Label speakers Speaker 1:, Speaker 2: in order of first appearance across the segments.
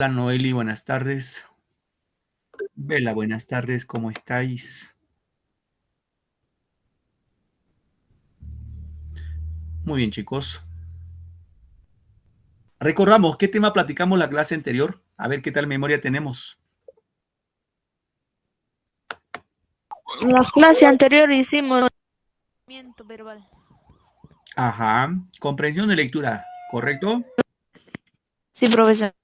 Speaker 1: Hola Noeli, buenas tardes. Bela, buenas tardes, ¿cómo estáis? Muy bien, chicos. Recordamos, ¿qué tema platicamos la clase anterior? A ver qué tal memoria tenemos.
Speaker 2: En la clase anterior hicimos movimiento verbal.
Speaker 1: Ajá, comprensión de lectura, ¿correcto?
Speaker 2: Sí, profesor.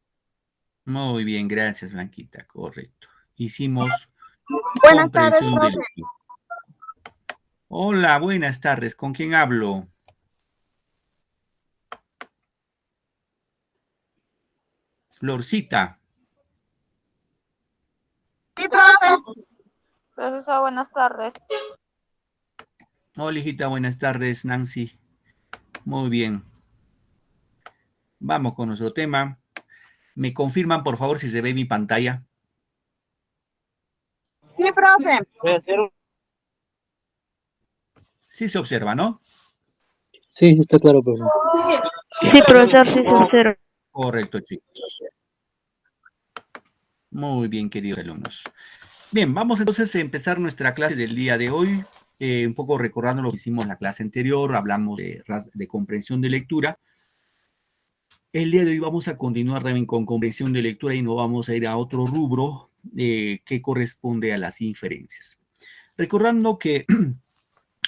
Speaker 1: Muy bien, gracias, Blanquita, correcto. Hicimos
Speaker 3: Buenas tardes,
Speaker 1: comprensión de
Speaker 3: profe.
Speaker 1: lectura. Hola, buenas tardes, ¿con quién hablo? Florcita.
Speaker 3: Sí, profe.
Speaker 4: Profesor, buenas tardes.
Speaker 1: Hola, hijita, buenas tardes, Nancy. Muy bien. Vamos con nuestro tema. ¿Me confirman, por favor, si se ve mi pantalla?
Speaker 3: Sí, profe.
Speaker 1: Sí se observa, ¿no?
Speaker 5: Sí, está claro, profesor.
Speaker 3: Sí.
Speaker 2: Sí, profesor, sí, sincero.
Speaker 1: Correcto, chicos. Muy bien, queridos alumnos. Bien, vamos entonces a empezar nuestra clase del día de hoy. Un poco recordando lo que hicimos en la clase anterior, hablamos de comprensión de lectura. El día de hoy vamos a continuar también con comprensión de lectura y nos vamos a ir a otro rubro que corresponde a las inferencias. Recordando que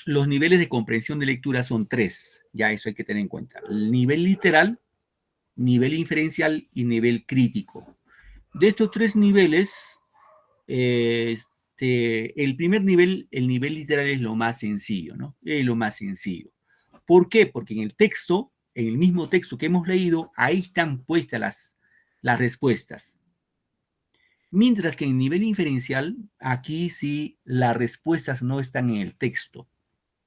Speaker 1: los niveles de comprensión de lectura son tres, ya eso hay que tener en cuenta. El nivel literal, nivel inferencial y nivel crítico. De estos tres niveles, el primer nivel, el nivel literal es lo más sencillo, ¿no? Es lo más sencillo. ¿Por qué? Porque en el texto, en el mismo texto que hemos leído, ahí están puestas las respuestas. Mientras que en el nivel inferencial, aquí sí las respuestas no están en el texto,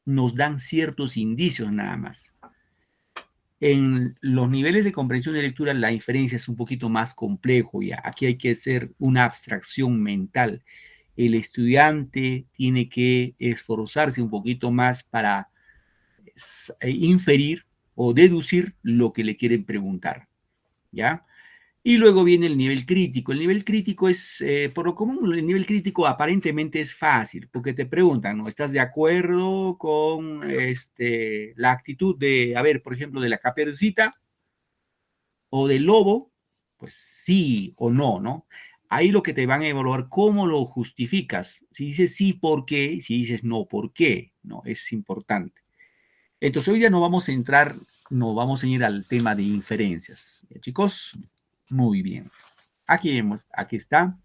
Speaker 1: nos dan ciertos indicios nada más. En los niveles de comprensión de lectura, la inferencia es un poquito más complejo ya. Aquí hay que hacer una abstracción mental. El estudiante tiene que esforzarse un poquito más para inferir o deducir lo que le quieren preguntar, ¿ya? Y luego viene el nivel crítico. El nivel crítico es, por lo común, el nivel crítico aparentemente es fácil, porque te preguntan, ¿no? ¿Estás de acuerdo con la actitud de, a ver, por ejemplo, de la caperucita o del lobo? Pues sí o no, ¿no? Ahí lo que te van a evaluar, ¿cómo lo justificas? Si dices sí, ¿por qué? Si dices no, ¿por qué? No, es importante. Entonces hoy ya nos vamos a ir al tema de inferencias. Chicos, muy bien. Aquí está.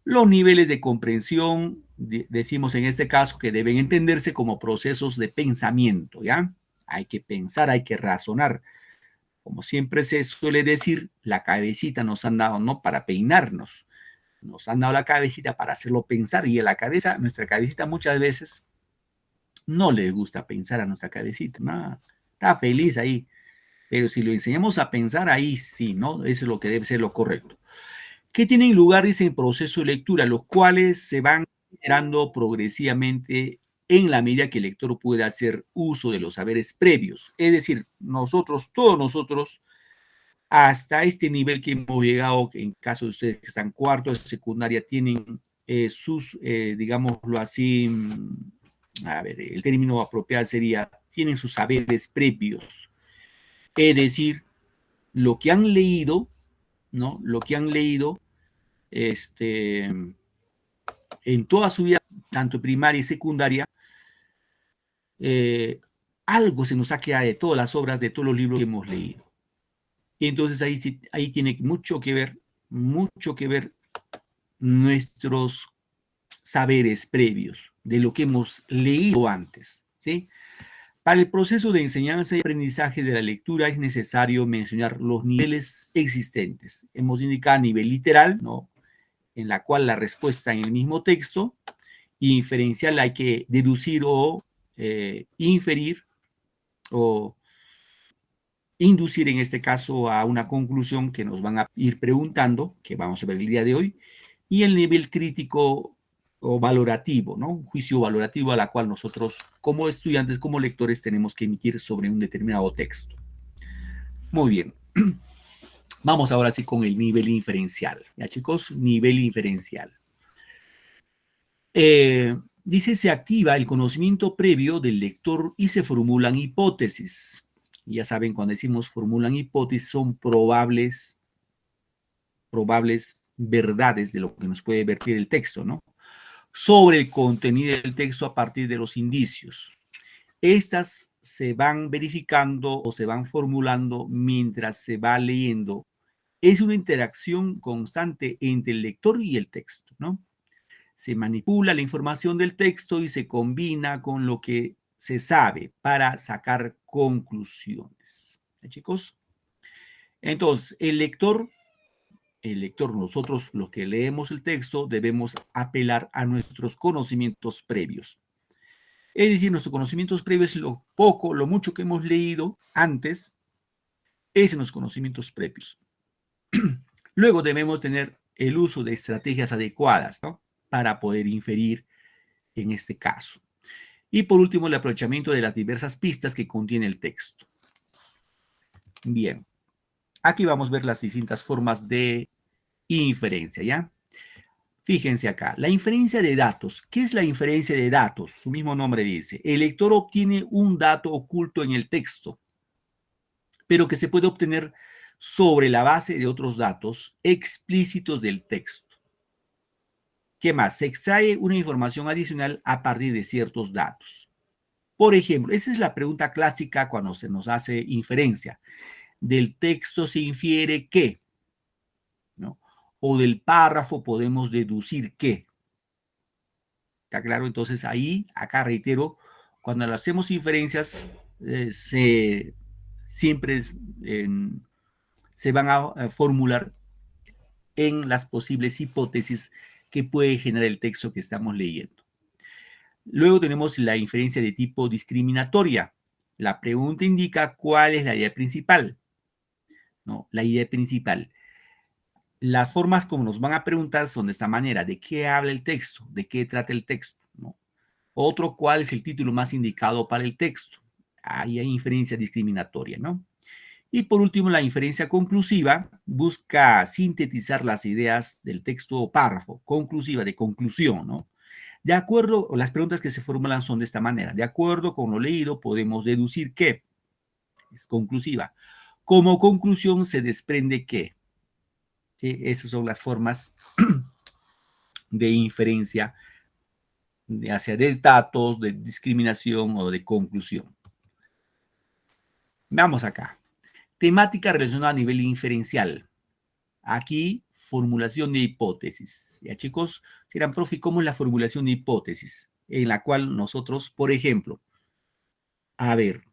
Speaker 1: Los niveles de comprensión, decimos en este caso que deben entenderse como procesos de pensamiento, ¿ya? Hay que pensar, hay que razonar. Como siempre se suele decir, la cabecita nos han dado no para peinarnos, nos han dado la cabecita para hacerlo pensar y a la cabeza, nuestra cabecita muchas veces no le gusta pensar a nuestra cabecita, no, está feliz ahí, pero si lo enseñamos a pensar ahí sí, ¿no? Eso es lo que debe ser lo correcto. ¿Qué tienen lugar, dice, en proceso de lectura? Los cuales se van generando progresivamente en la medida que el lector pueda hacer uso de los saberes previos. Es decir, nosotros, todos nosotros, hasta este nivel que hemos llegado, que en caso de ustedes que están cuarto de secundaria, tienen digámoslo así, a ver, el término apropiado sería, tienen sus saberes previos. Es decir, lo que han leído, ¿no? Lo que han leído, en toda su vida, tanto primaria y secundaria, eh, algo se nos ha quedado de todas las obras, de todos los libros que hemos leído. Y entonces ahí tiene mucho que ver nuestros saberes previos de lo que hemos leído antes, ¿sí? Para el proceso de enseñanza y aprendizaje de la lectura es necesario mencionar los niveles existentes. Hemos indicado nivel literal, ¿no? En la cual la respuesta en el mismo texto, y inferencial hay que deducir o inferir o inducir en este caso a una conclusión que nos van a ir preguntando, que vamos a ver el día de hoy, y el nivel crítico o valorativo, ¿no? Un juicio valorativo a la cual nosotros como estudiantes, como lectores tenemos que emitir sobre un determinado texto. Muy bien. Vamos ahora sí con el nivel inferencial. ¿Ya, chicos? Nivel inferencial. Dice, se activa el conocimiento previo del lector y se formulan hipótesis. Ya saben, cuando decimos formulan hipótesis, son probables verdades de lo que nos puede vertir el texto, ¿no? Sobre el contenido del texto a partir de los indicios. Estas se van verificando o se van formulando mientras se va leyendo. Es una interacción constante entre el lector y el texto, ¿no? Se manipula la información del texto y se combina con lo que se sabe para sacar conclusiones. ¿Sí, chicos? Entonces, el lector, nosotros los que leemos el texto, debemos apelar a nuestros conocimientos previos. Es decir, nuestros conocimientos previos, lo poco, lo mucho que hemos leído antes, es en los conocimientos previos. Luego debemos tener el uso de estrategias adecuadas, ¿no? Para poder inferir en este caso. Y por último, el aprovechamiento de las diversas pistas que contiene el texto. Bien, aquí vamos a ver las distintas formas de inferencia, ¿ya? Fíjense acá, la inferencia de datos. ¿Qué es la inferencia de datos? Su mismo nombre dice, el lector obtiene un dato oculto en el texto, pero que se puede obtener sobre la base de otros datos explícitos del texto. ¿Qué más? Se extrae una información adicional a partir de ciertos datos. Por ejemplo, esa es la pregunta clásica cuando se nos hace inferencia. Del texto se infiere qué, ¿no? O del párrafo podemos deducir qué. ¿Está claro? Entonces ahí, acá reitero, cuando hacemos inferencias, siempre se van a formular en las posibles hipótesis que puede generar el texto que estamos leyendo. Luego tenemos la inferencia de tipo discriminatoria. La pregunta indica cuál es la idea principal. ¿No? La idea principal. Las formas como nos van a preguntar son de esta manera. ¿De qué habla el texto? ¿De qué trata el texto? ¿No? Otro, ¿cuál es el título más indicado para el texto? Ahí hay inferencia discriminatoria, ¿no? Y por último, la inferencia conclusiva busca sintetizar las ideas del texto o párrafo, conclusiva, de conclusión, ¿no? De acuerdo, las preguntas que se formulan son de esta manera. De acuerdo con lo leído, podemos deducir que es conclusiva. Como conclusión se desprende que. ¿Sí? Esas son las formas de inferencia hacia de datos, de discriminación o de conclusión. Vamos acá. Temática relacionada a nivel inferencial. Aquí, formulación de hipótesis. Ya, chicos, dirán, profe, ¿cómo es la formulación de hipótesis? En la cual nosotros, por ejemplo, a ver,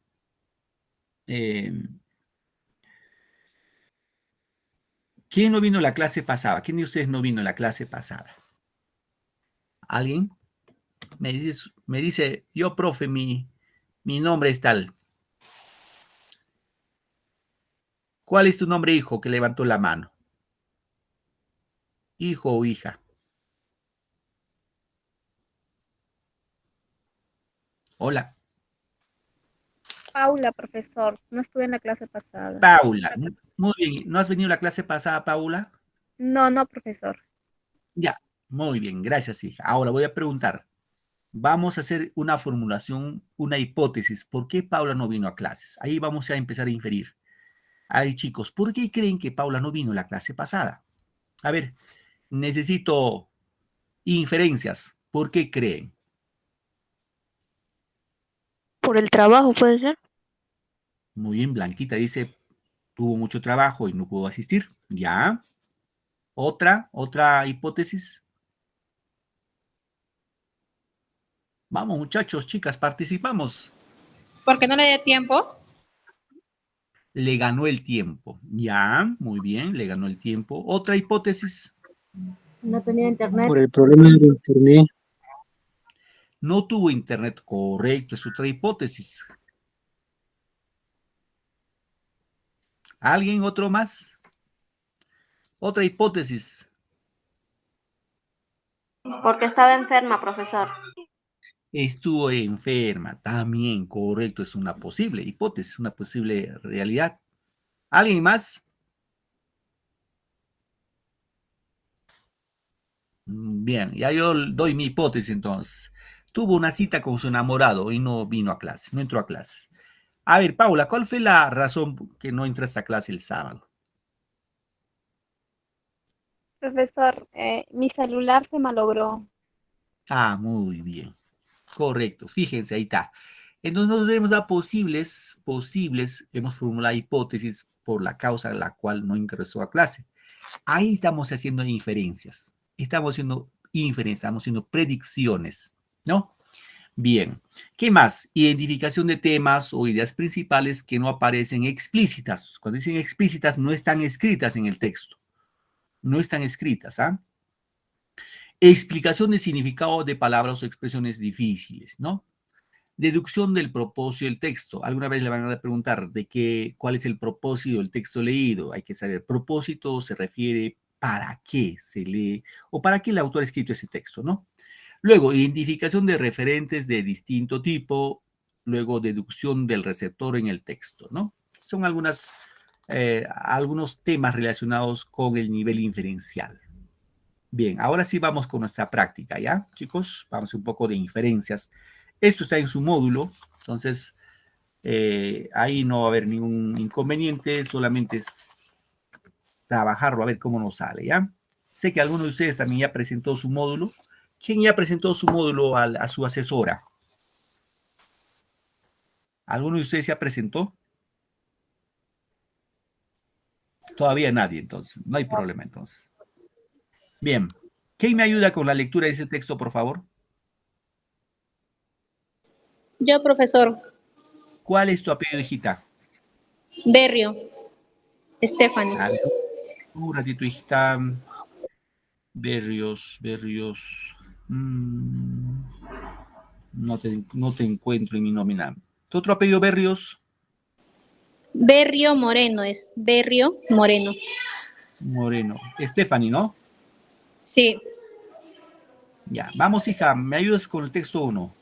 Speaker 1: ¿quién no vino a la clase pasada? ¿Quién de ustedes no vino a la clase pasada? ¿Alguien? Me dice, yo, profe, mi nombre es tal. ¿Cuál es tu nombre, hijo, que levantó la mano? Hijo o hija. Hola.
Speaker 6: Paula, profesor. No estuve en la clase pasada.
Speaker 1: Paula. Muy bien. ¿No has venido a la clase pasada, Paula?
Speaker 6: No, no, profesor.
Speaker 1: Ya. Muy bien. Gracias, hija. Ahora voy a preguntar. Vamos a hacer una formulación, una hipótesis. ¿Por qué Paula no vino a clases? Ahí vamos a empezar a inferir. Ay, chicos, ¿por qué creen que Paula no vino a la clase pasada? A ver, necesito inferencias. ¿Por qué creen?
Speaker 2: Por el trabajo, ¿puede ser?
Speaker 1: Muy bien, Blanquita dice, tuvo mucho trabajo y no pudo asistir. Ya. Otra hipótesis. Vamos, muchachos, chicas, participamos.
Speaker 7: ¿Por qué no le dio tiempo?
Speaker 1: Le ganó el tiempo. Ya, muy bien, le ganó el tiempo. Otra hipótesis.
Speaker 6: No tenía internet.
Speaker 5: Por el problema de internet.
Speaker 1: No tuvo internet, correcto, es otra hipótesis. ¿Alguien otro más? Otra hipótesis.
Speaker 7: Porque estaba enferma, profesor.
Speaker 1: Estuvo enferma, también, correcto, es una posible hipótesis, una posible realidad. ¿Alguien más? Bien, ya yo doy mi hipótesis entonces. Tuvo una cita con su enamorado y no vino a clase, no entró a clase. A ver, Paula, ¿cuál fue la razón que no entraste a clase el sábado?
Speaker 2: Profesor, mi celular se malogró.
Speaker 1: Ah, muy bien. Correcto. Fíjense, ahí está. Entonces nosotros debemos dar posibles, hemos formulado hipótesis por la causa la cual no ingresó a clase. Ahí estamos haciendo inferencias. Estamos haciendo predicciones, ¿no? Bien. ¿Qué más? Identificación de temas o ideas principales que no aparecen explícitas. Cuando dicen explícitas, no están escritas en el texto. No están escritas, ¿ah? Explicación de significado de palabras o expresiones difíciles, ¿no? Deducción del propósito del texto. Alguna vez le van a preguntar cuál es el propósito del texto leído. Hay que saber, propósito se refiere para qué se lee o para qué el autor ha escrito ese texto, ¿no? Luego, identificación de referentes de distinto tipo. Luego, deducción del receptor en el texto, ¿no? Son algunos temas relacionados con el nivel inferencial. Bien, ahora sí vamos con nuestra práctica, ¿ya? Chicos, vamos a hacer un poco de inferencias. Esto está en su módulo, entonces ahí no va a haber ningún inconveniente, solamente es trabajarlo a ver cómo nos sale, ¿ya? Sé que alguno de ustedes también ya presentó su módulo. ¿Quién ya presentó su módulo a su asesora? ¿Alguno de ustedes ya presentó? Todavía nadie, entonces, no hay problema, entonces. Bien, ¿quién me ayuda con la lectura de ese texto, por favor?
Speaker 8: Yo, profesor.
Speaker 1: ¿Cuál es tu apellido, hijita?
Speaker 8: Berrio. Stephanie.
Speaker 1: A ver, un ratito, hijita. Berrios. No te encuentro en mi nómina. ¿Tu otro apellido, Berrios?
Speaker 8: Berrio Moreno es. Berrio Moreno.
Speaker 1: Moreno. Stephanie, ¿no?
Speaker 8: Sí.
Speaker 1: Ya, vamos, hija, ¿me ayudas con el texto 1?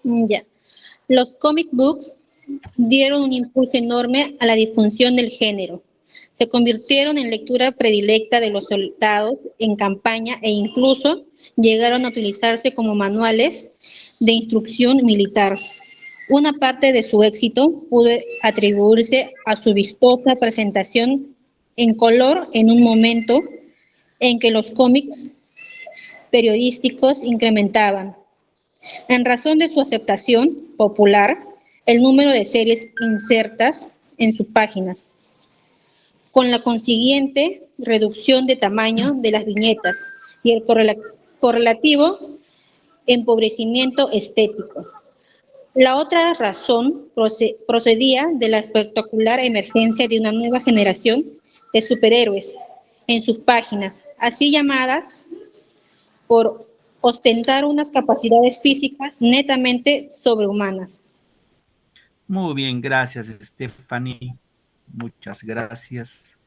Speaker 8: Ya. Los comic books dieron un impulso enorme a la difusión del género. Se convirtieron en lectura predilecta de los soldados en campaña e incluso llegaron a utilizarse como manuales de instrucción militar. Una parte de su éxito pudo atribuirse a su vistosa presentación en color en un momento en que los cómics periodísticos incrementaban. En razón de su aceptación popular, el número de series insertas en sus páginas, con la consiguiente reducción de tamaño de las viñetas y el correlativo empobrecimiento estético. La otra razón procedía de la espectacular emergencia de una nueva generación de superhéroes en sus páginas, así llamadas por ostentar unas capacidades físicas netamente sobrehumanas.
Speaker 1: Muy bien, gracias, Stephanie. Muchas gracias.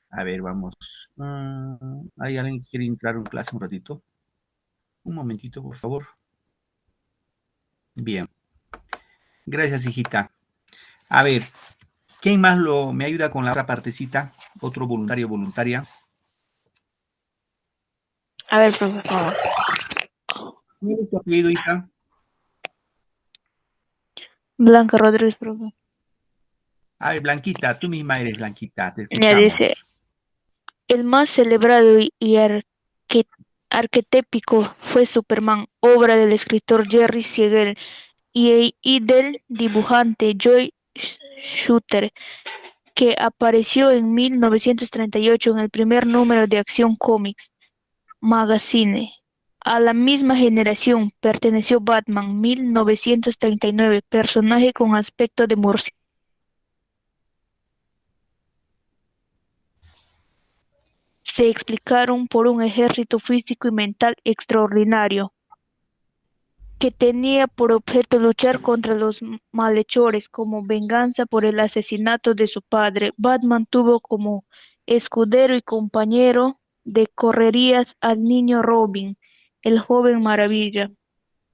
Speaker 1: A ver, vamos. ¿Hay alguien que quiere entrar en clase un ratito? Un momentito, por favor. Bien. Gracias, hijita. A ver, ¿quién más me ayuda con la otra partecita? Otro voluntario o voluntaria.
Speaker 2: A ver, profesor.
Speaker 1: ¿Cuál es tu apellido, hija?
Speaker 2: Blanca Rodríguez, profesor.
Speaker 1: A ver, Blanquita, tú misma eres Blanquita, te
Speaker 2: Ya
Speaker 1: escuchamos.
Speaker 2: dice, el más celebrado y arquetípico fue Superman, obra del escritor Jerry Siegel y del dibujante Joe Shuster, que apareció en 1938 en el primer número de Action Comics Magazine. A la misma generación perteneció Batman 1939, personaje con aspecto de murciélago. Se explicaron por un ejército físico y mental extraordinario, que tenía por objeto luchar contra los malhechores como venganza por el asesinato de su padre. Batman tuvo como escudero y compañero de correrías al niño Robin, el joven maravilla,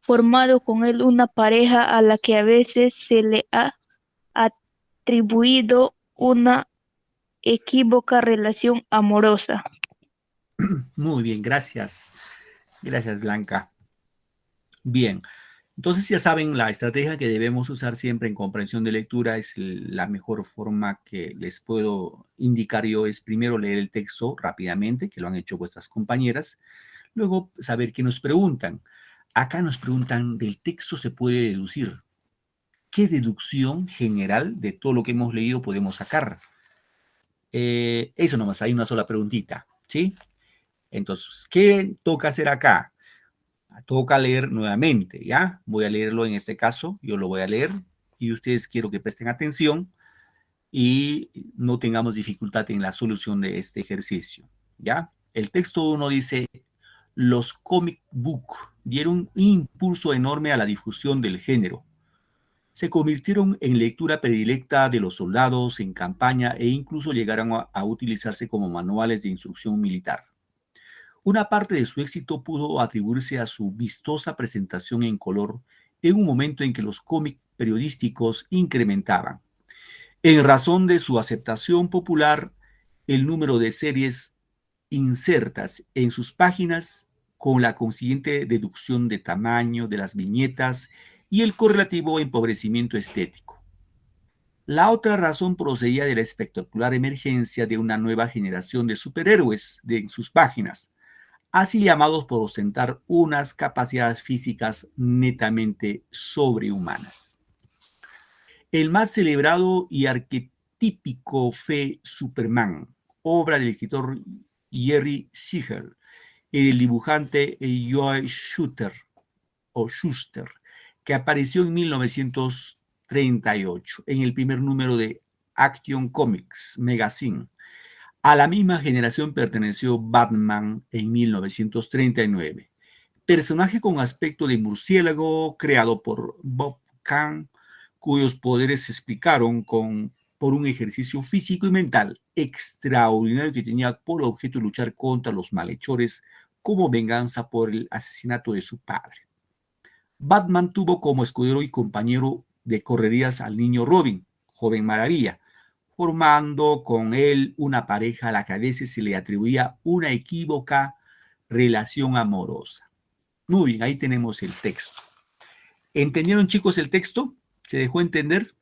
Speaker 2: formado con él una pareja a la que a veces se le ha atribuido una equívoca relación amorosa.
Speaker 1: Muy bien, gracias. Gracias, Blanca. Bien, entonces ya saben, la estrategia que debemos usar siempre en comprensión de lectura es la mejor forma que les puedo indicar yo, es primero leer el texto rápidamente, que lo han hecho vuestras compañeras, luego saber qué nos preguntan. Acá nos preguntan, ¿del texto se puede deducir? ¿Qué deducción general de todo lo que hemos leído podemos sacar? Eso nomás, hay una sola preguntita, ¿sí? Entonces, ¿qué toca hacer acá? Toca leer nuevamente, ¿ya? Voy a leerlo en este caso, yo lo voy a leer y ustedes quiero que presten atención y no tengamos dificultad en la solución de este ejercicio, ¿ya? El texto 1 dice, los comic book dieron un impulso enorme a la difusión del género. Se convirtieron en lectura predilecta de los soldados en campaña e incluso llegaron a utilizarse como manuales de instrucción militar. Una parte de su éxito pudo atribuirse a su vistosa presentación en color en un momento en que los cómics periodísticos incrementaban. En razón de su aceptación popular, el número de series insertas en sus páginas, con la consiguiente deducción de tamaño de las viñetas y el correlativo empobrecimiento estético. La otra razón procedía de la espectacular emergencia de una nueva generación de superhéroes en sus páginas, así llamados por ostentar unas capacidades físicas netamente sobrehumanas. El más celebrado y arquetípico fue Superman, obra del escritor Jerry Siegel y del dibujante Joe Shuster, que apareció en 1938 en el primer número de Action Comics Magazine. A la misma generación perteneció Batman en 1939, personaje con aspecto de murciélago creado por Bob Kane, cuyos poderes se explicaron por un ejercicio físico y mental extraordinario que tenía por objeto luchar contra los malhechores como venganza por el asesinato de su padre. Batman tuvo como escudero y compañero de correrías al niño Robin, joven maravilla, formando con él una pareja a la que a veces se le atribuía una equívoca relación amorosa. Muy bien, ahí tenemos el texto. ¿Entendieron, chicos, el texto? ¿Se dejó entender?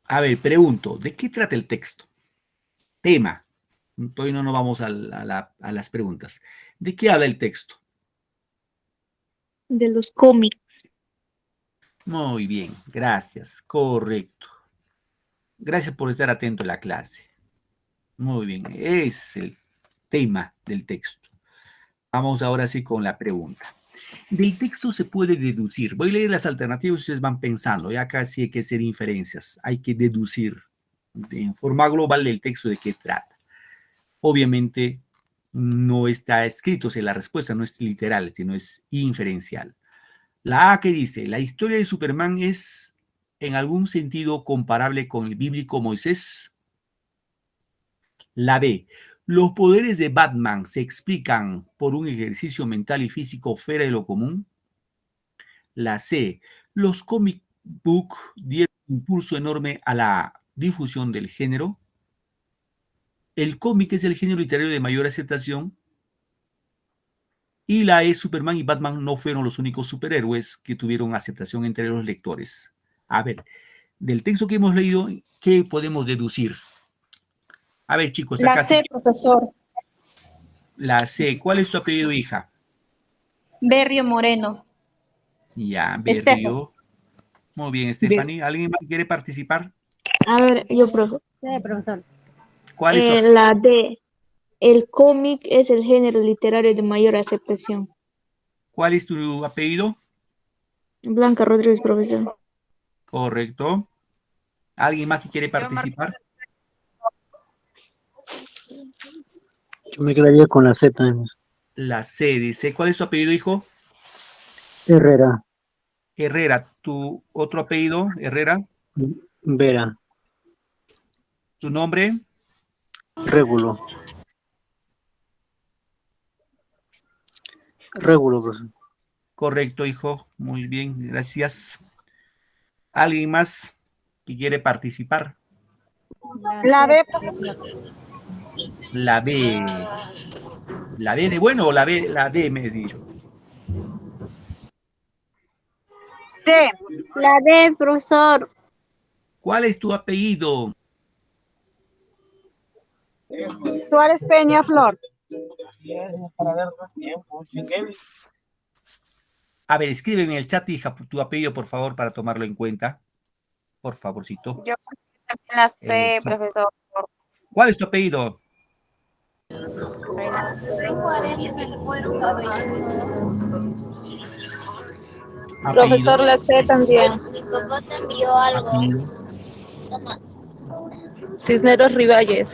Speaker 1: A ver, pregunto, ¿de qué trata el texto? Tema. Todavía no nos vamos a las preguntas. ¿De qué habla el texto?
Speaker 2: De los cómics.
Speaker 1: Muy bien, gracias, correcto. Gracias por estar atento a la clase. Muy bien, ese es el tema del texto. Vamos ahora sí con la pregunta. Del texto se puede deducir. Voy a leer las alternativas y ustedes van pensando. Ya casi hay que hacer inferencias. Hay que deducir en forma global del texto de qué trata. Obviamente no está escrito, o sea, la respuesta no es literal, sino es inferencial. La A que dice, la historia de Superman es en algún sentido comparable con el bíblico Moisés. La B, los poderes de Batman se explican por un ejercicio mental y físico fuera de lo común. La C, los comic book dieron un impulso enorme a la difusión del género. El cómic es el género literario de mayor aceptación. Y la E, Superman y Batman no fueron los únicos superhéroes que tuvieron aceptación entre los lectores. A ver, del texto que hemos leído, ¿qué podemos deducir? A ver, chicos, acá
Speaker 8: La C,
Speaker 1: sí.
Speaker 8: profesor.
Speaker 1: La C, ¿cuál es tu apellido, hija?
Speaker 8: Berrio Moreno.
Speaker 1: Ya, Berrio. Muy bien, Stephanie. ¿Alguien más quiere participar?
Speaker 6: A ver, yo, profe. Sí, profesor.
Speaker 1: ¿Cuál es?
Speaker 2: La D. El cómic es el género literario de mayor aceptación.
Speaker 1: ¿Cuál es tu apellido?
Speaker 2: Blanca Rodríguez, profesor.
Speaker 1: Correcto. ¿Alguien más que quiere participar?
Speaker 5: Yo me quedaría con la Z.
Speaker 1: La C dice. ¿Cuál es tu apellido, hijo?
Speaker 5: Herrera.
Speaker 1: Herrera. ¿Tu otro apellido, Herrera?
Speaker 5: Vera.
Speaker 1: ¿Tu nombre?
Speaker 5: Régulo. Régulo, profesor.
Speaker 1: Correcto, hijo. Muy bien, gracias. ¿Alguien más que quiere participar?
Speaker 3: La B,
Speaker 1: La B. ¿La B de bueno o la B, la D me he dicho?
Speaker 3: D.
Speaker 6: La D, profesor.
Speaker 1: ¿Cuál es tu apellido?
Speaker 3: Suárez Peña Flor.
Speaker 1: A ver, escribe en el chat, hija, tu apellido, por favor, para tomarlo en cuenta. Por favorcito.
Speaker 4: Yo también la sé, profesor.
Speaker 1: ¿Cuál es tu apellido?
Speaker 4: Profesor, la sé también.
Speaker 7: Mi papá te envió algo.
Speaker 1: Apellido.
Speaker 4: Cisneros Rivalles.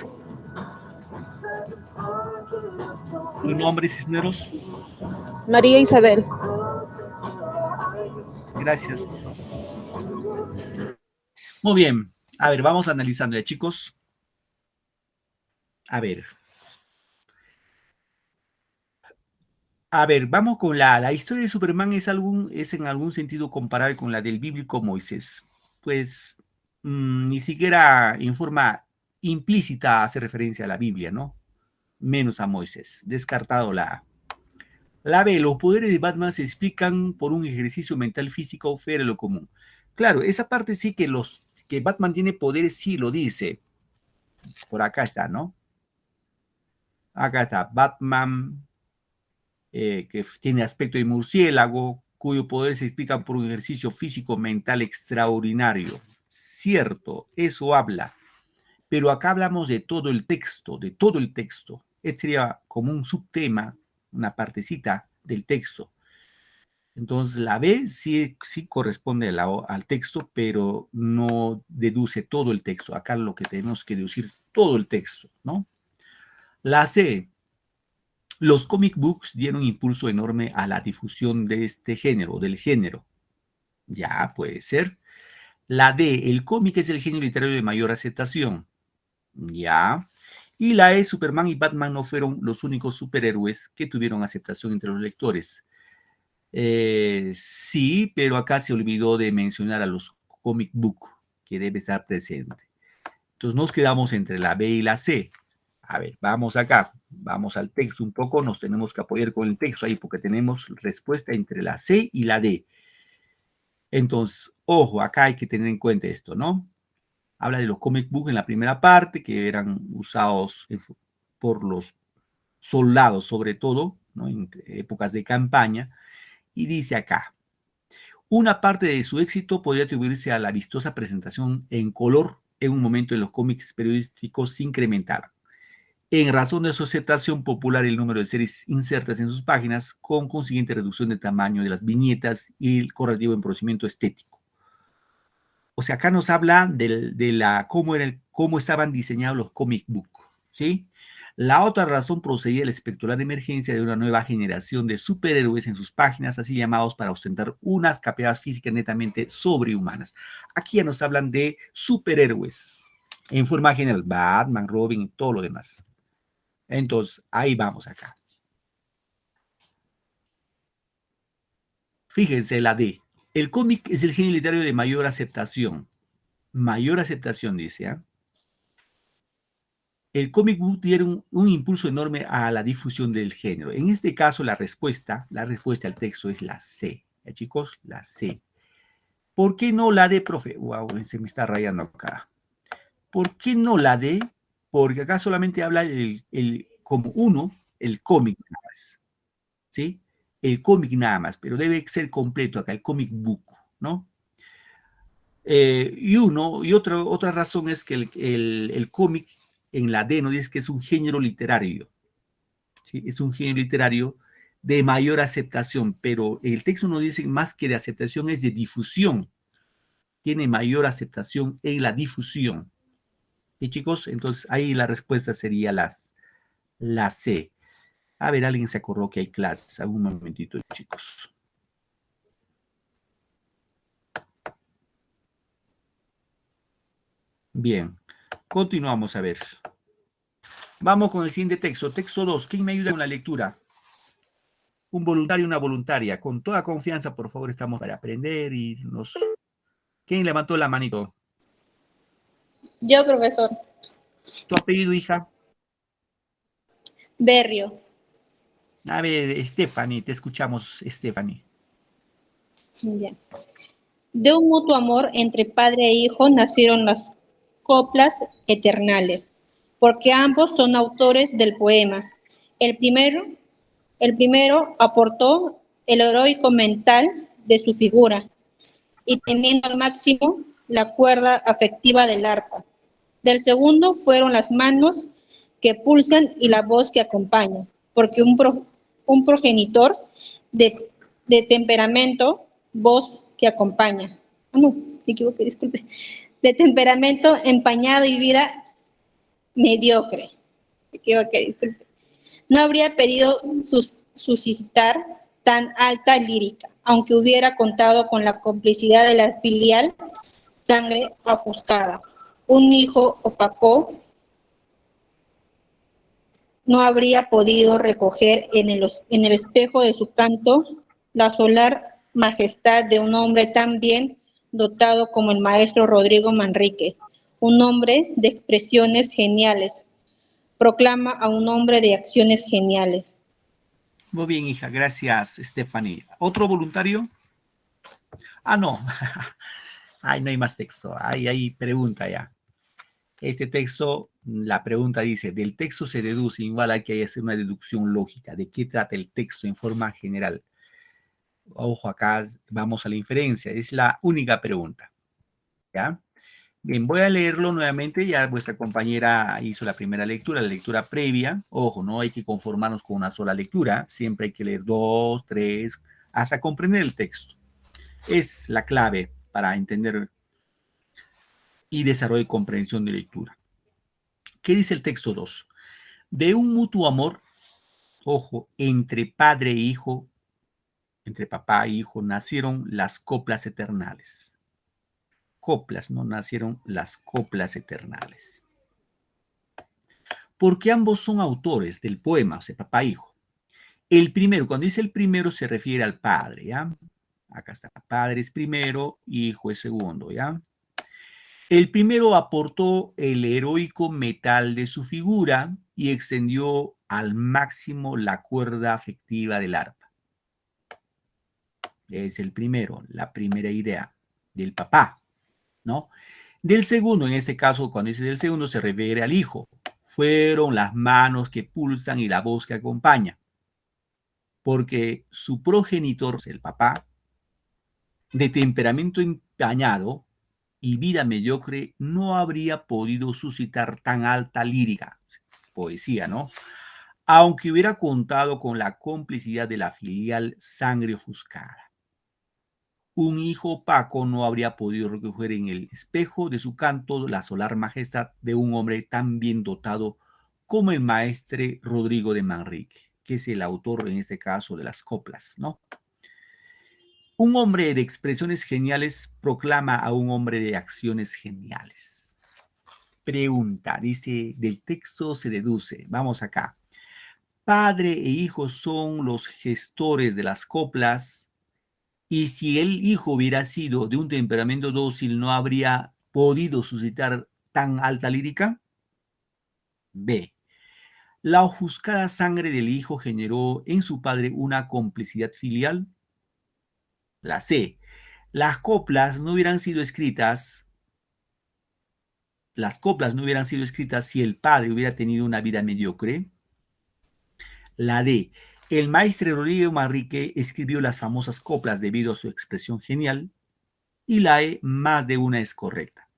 Speaker 1: ¿Tu nombre, Cisneros?
Speaker 4: María Isabel.
Speaker 1: Gracias. Muy bien. A ver, vamos analizando ya, chicos. A ver. A ver, vamos con la historia de Superman es en algún sentido comparable con la del bíblico Moisés. Pues ni siquiera en forma implícita hace referencia a la Biblia, ¿no? Menos a Moisés. Descartado la A. La B, los poderes de Batman se explican por un ejercicio mental físico fuera de lo común. Claro, esa parte sí que Batman tiene poderes, sí lo dice. Por acá está, ¿no? Acá está, Batman, que tiene aspecto de murciélago, cuyo poder se explica por un ejercicio físico mental extraordinario. Cierto, eso habla. Pero acá hablamos de todo el texto, de todo el texto. Este sería como un subtema, una partecita del texto. Entonces la B sí corresponde al texto, pero no deduce todo el texto. Acá lo que tenemos que deducir todo el texto, ¿no? La C, los comic books dieron un impulso enorme a la difusión de este género, del género. Ya, puede ser. La D, el cómic es el género literario de mayor aceptación. Ya. Y la E, Superman y Batman no fueron los únicos superhéroes que tuvieron aceptación entre los lectores. Sí, pero acá se olvidó de mencionar a los comic book, que debe estar presente. Entonces nos quedamos entre la B y la C. A ver, vamos acá, vamos al texto un poco, nos tenemos que apoyar con el texto ahí porque tenemos respuesta entre la C y la D. Entonces, ojo, acá hay que tener en cuenta esto, ¿no? Habla de los comic books en la primera parte que eran usados por los soldados, sobre todo, ¿no? En épocas de campaña. Y dice acá, una parte de su éxito podría atribuirse a la vistosa presentación en color en un momento en los cómics periodísticos se incrementaban. En razón de su aceptación popular, el número de series insertas en sus páginas, con consiguiente reducción de tamaño de las viñetas y el correlativo empobrecimiento estético. O sea, acá nos habla cómo estaban diseñados los comic books, ¿sí? La otra razón procedía de la espectacular emergencia de una nueva generación de superhéroes en sus páginas, así llamados para ostentar unas capacidades físicas netamente sobrehumanas. Aquí ya nos hablan de superhéroes, en forma general, Batman, Robin y todo lo demás. Entonces, ahí vamos acá. Fíjense la D. El cómic es el género literario de mayor aceptación. Mayor aceptación, dice, ¿eh? El cómic book dieron un impulso enorme a la difusión del género. En este caso, la respuesta al texto es la C. ¿Ya, chicos? La C. ¿Por qué no la D, profe? Wow, se me está rayando acá. ¿Por qué no la D? Porque acá solamente habla como uno, el cómic nada más. ¿Sí? El cómic nada más, pero debe ser completo acá, el comic book, ¿no? Y otra razón es que el cómic en la D no dice que es un género literario, ¿sí? Es un género literario de mayor aceptación, pero el texto no dice más que de aceptación, es de difusión. Tiene mayor aceptación en la difusión. ¿Y chicos? Entonces ahí la respuesta sería la C. A ver, alguien se acordó que hay clases. Un momentito, chicos. Bien, continuamos a ver. Vamos con el siguiente texto. Texto 2. ¿Quién me ayuda con la lectura? Un voluntario, una voluntaria. Con toda confianza, por favor, estamos para aprender y nos... ¿Quién levantó la manito?
Speaker 8: Yo, profesor.
Speaker 1: ¿Tu apellido, hija?
Speaker 8: Berrio.
Speaker 1: A ver, Stephanie, te escuchamos, Stephanie.
Speaker 8: Ya. De un mutuo amor entre padre e hijo nacieron las coplas eternales, porque ambos son autores del poema. El primero aportó el heroico mental de su figura y teniendo al máximo la cuerda afectiva del arpa. Del segundo fueron las manos que pulsan y la voz que acompaña, porque un progenitor de temperamento, voz que acompaña. Ah, no, me equivoqué, disculpe. De temperamento empañado y vida mediocre. Me equivoqué, disculpe. No habría pedido suscitar tan alta lírica, aunque hubiera contado con la complicidad de la filial sangre ofuscada. Un hijo opaco no habría podido recoger en el espejo de su canto la solar majestad de un hombre tan bien dotado como el maestro Rodrigo Manrique, un hombre de expresiones geniales, proclama a un hombre de acciones geniales.
Speaker 1: Muy bien, hija, gracias, Stephanie. ¿Otro voluntario? Ah, no. Ay, no hay más texto. Hay pregunta ya. Este texto, la pregunta dice, del texto se deduce, igual hay que hacer una deducción lógica. ¿De qué trata el texto en forma general? Ojo, acá vamos a la inferencia. Es la única pregunta. ¿Ya? Bien, voy a leerlo nuevamente. Ya vuestra compañera hizo la primera lectura, la lectura previa. Ojo, no hay que conformarnos con una sola lectura. Siempre hay que leer 2, 3, hasta comprender el texto. Es la clave para entender y desarrollo y comprensión de lectura. ¿Qué dice el texto 2? De un mutuo amor, ojo, entre padre e hijo, entre papá e hijo, nacieron las coplas eternales. Coplas, no nacieron las coplas eternales. Porque ambos son autores del poema, o sea, papá e hijo. El primero, cuando dice el primero, se refiere al padre, ¿ya? Acá está, padre es primero, hijo es segundo, ¿ya? El primero aportó el heroico metal de su figura y extendió al máximo la cuerda afectiva del arpa. Es el primero, la primera idea del papá, ¿no? Del segundo, en este caso, cuando dice del segundo, se refiere al hijo. Fueron las manos que pulsan y la voz que acompaña. Porque su progenitor, el papá, de temperamento empañado y vida mediocre, no habría podido suscitar tan alta lírica, poesía, ¿no? Aunque hubiera contado con la complicidad de la filial sangre ofuscada. Un hijo opaco no habría podido recoger en el espejo de su canto la solar majestad de un hombre tan bien dotado como el maestre Rodrigo de Manrique, que es el autor en este caso de las coplas, ¿no? Un hombre de expresiones geniales proclama a un hombre de acciones geniales. Pregunta, dice, del texto se deduce, vamos acá. Padre e hijo son los gestores de las coplas, y si el hijo hubiera sido de un temperamento dócil, ¿no habría podido suscitar tan alta lírica? B. La ofuscada sangre del hijo generó en su padre una complicidad filial. La C. Las coplas no hubieran sido escritas si el padre hubiera tenido una vida mediocre. La D. El maestro Rodrigo Manrique escribió las famosas coplas debido a su expresión genial. Y la E, más de una es correcta.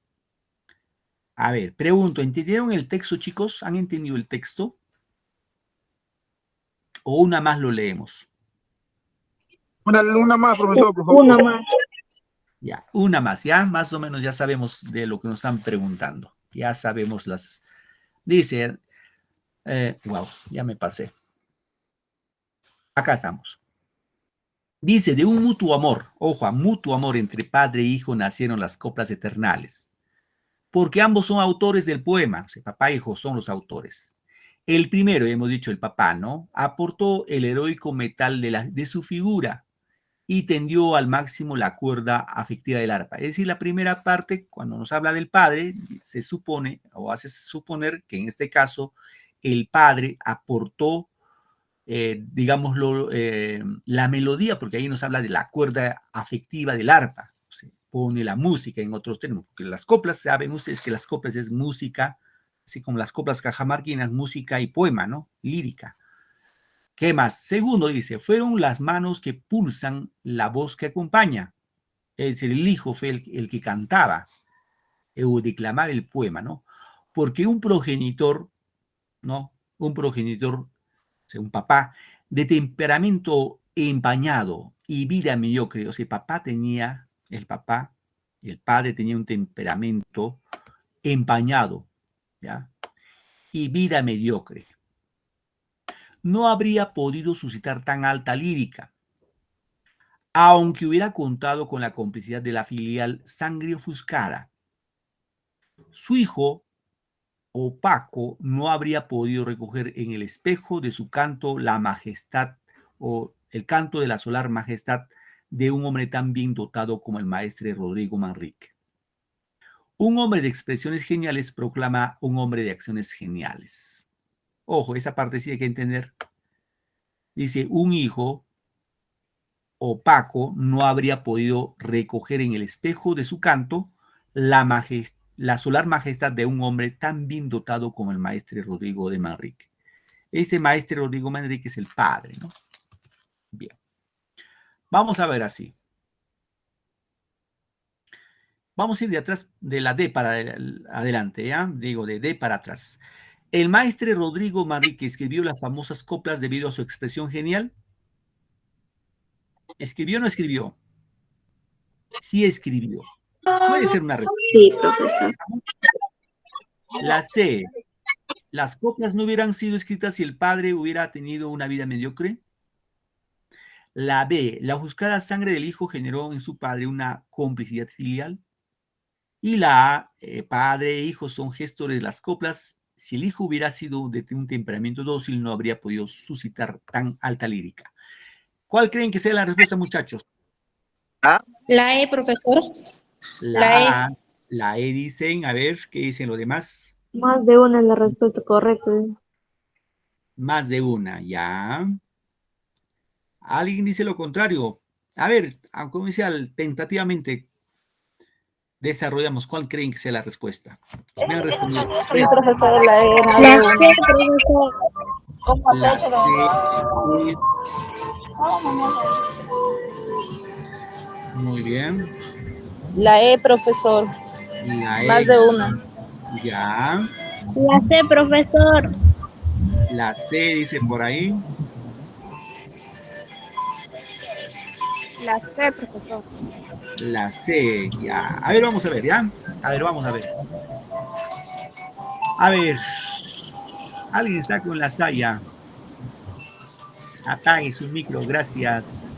Speaker 1: A ver, pregunto, ¿entendieron el texto, chicos? ¿Han entendido el texto? ¿O una más lo leemos?
Speaker 9: Una más, profesor, por favor.
Speaker 2: Una más.
Speaker 1: Ya, una más, ya más o menos ya sabemos de lo que nos están preguntando. Ya sabemos las... Dice, wow, ya me pasé. Acá estamos. Dice, de un mutuo amor, ojo, a mutuo amor entre padre e hijo nacieron las coplas eternales. Porque ambos son autores del poema, o sea, papá e hijo son los autores. El primero, hemos dicho el papá, ¿no? Aportó el heroico metal de su figura y tendió al máximo la cuerda afectiva del arpa. Es decir, la primera parte, cuando nos habla del padre, se supone o hace suponer que en este caso el padre aportó, digámoslo, la melodía, porque ahí nos habla de la cuerda afectiva del arpa. Se pone la música en otros términos, porque las coplas, saben ustedes que las coplas es música, así como las coplas cajamarquinas, música y poema, ¿no? Lírica. ¿Qué más? Segundo, dice, fueron las manos que pulsan la voz que acompaña. Es decir, el hijo fue el que cantaba o declamaba el poema, ¿no? Porque un progenitor, ¿no? Un progenitor, o sea, un papá de temperamento empañado y vida mediocre, o sea, el padre tenía un temperamento empañado, ¿ya? Y vida mediocre. No habría podido suscitar tan alta lírica, aunque hubiera contado con la complicidad de la filial sangre ofuscada. Su hijo, opaco, no habría podido recoger en el espejo de su canto la majestad o el canto de la solar majestad de un hombre tan bien dotado como el maestre Rodrigo Manrique. Un hombre de expresiones geniales proclama un hombre de acciones geniales. Ojo, esa parte sí hay que entender. Dice, un hijo opaco no habría podido recoger en el espejo de su canto la solar majestad de un hombre tan bien dotado como el maestre Rodrigo de Manrique. Este maestre Rodrigo Manrique es el padre, ¿no? Bien. Vamos a ver así. Vamos a ir de atrás, de la D para adelante, ¿ya? Digo, de D para atrás. El maestre Rodrigo Manrique escribió las famosas coplas debido a su expresión genial. ¿Escribió o no escribió? Sí escribió. Puede ser una respuesta.
Speaker 6: Sí, profesor.
Speaker 1: La C. ¿Las coplas no hubieran sido escritas si el padre hubiera tenido una vida mediocre? La B. La ofuscada sangre del hijo generó en su padre una complicidad filial. Y la A. Padre e hijo son gestores de las coplas. Si el hijo hubiera sido de un temperamento dócil, no habría podido suscitar tan alta lírica. ¿Cuál creen que sea la respuesta, muchachos?
Speaker 8: La E, profesor.
Speaker 1: La A, la E dicen, a ver, ¿qué dicen los demás?
Speaker 2: Más de una es la respuesta correcta.
Speaker 1: Más de una, ya. Alguien dice lo contrario. A ver, como decía, tentativamente desarrollamos. ¿Cuál creen que sea la respuesta? Me han respondido.
Speaker 4: Sí, profesor, la E, más
Speaker 6: La
Speaker 4: de
Speaker 6: C,
Speaker 4: una.
Speaker 6: profesor.
Speaker 1: La C, muy bien.
Speaker 4: La E, profesor,
Speaker 1: La
Speaker 4: más
Speaker 1: E,
Speaker 4: de una.
Speaker 1: ya.
Speaker 6: La C, profesor.
Speaker 1: La C dice por ahí.
Speaker 3: La C, profesor.
Speaker 1: La C, ya. A ver, vamos a ver, ¿ya? A ver, vamos a ver. A ver. Alguien está con la saya. Apague su micro, gracias.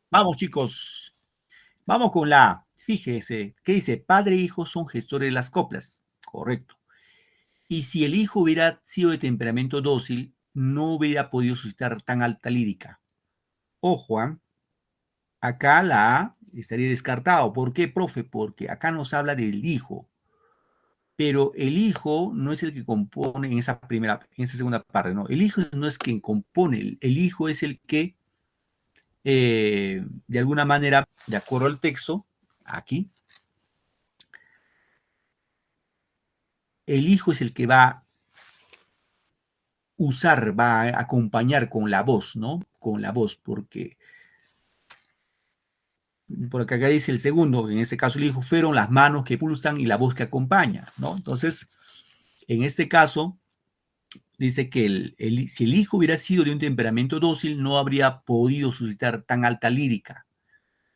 Speaker 1: Vamos, chicos. Vamos con la A. Fíjese, ¿qué dice? Padre e hijo son gestores de las coplas. Correcto. Y si el hijo hubiera sido de temperamento dócil, no hubiera podido suscitar tan alta lírica. Ojo, ¿eh? Acá la A estaría descartado. ¿Por qué, profe? Porque acá nos habla del hijo. Pero el hijo no es el que compone en esa segunda parte, ¿no? El hijo no es quien compone, el hijo es el que, de alguna manera, de acuerdo al texto, aquí, el hijo es el que va a usar, va a acompañar con la voz, ¿no? Con la voz, porque acá dice el segundo, en este caso el hijo, fueron las manos que pulsan y la voz que acompaña, ¿no? Entonces, en este caso, dice que si el hijo hubiera sido de un temperamento dócil, no habría podido suscitar tan alta lírica.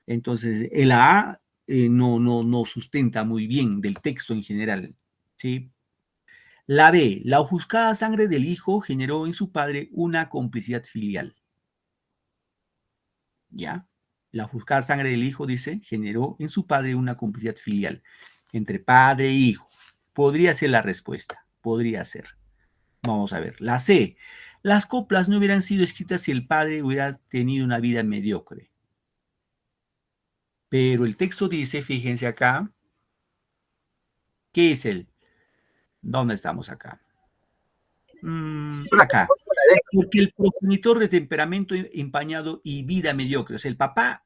Speaker 1: Entonces, el A no sustenta muy bien del texto en general, ¿sí? La B, la ofuscada sangre del hijo generó en su padre una complicidad filial. ¿Ya? La ofuscada sangre del hijo, dice, generó en su padre una complicidad filial entre padre e hijo. Podría ser la respuesta, podría ser. Vamos a ver. La C. Las coplas no hubieran sido escritas si el padre hubiera tenido una vida mediocre. Pero el texto dice, fíjense acá, ¿qué es el? ¿Dónde estamos acá? Acá. Porque el progenitor de temperamento empañado y vida mediocre, o sea, el padre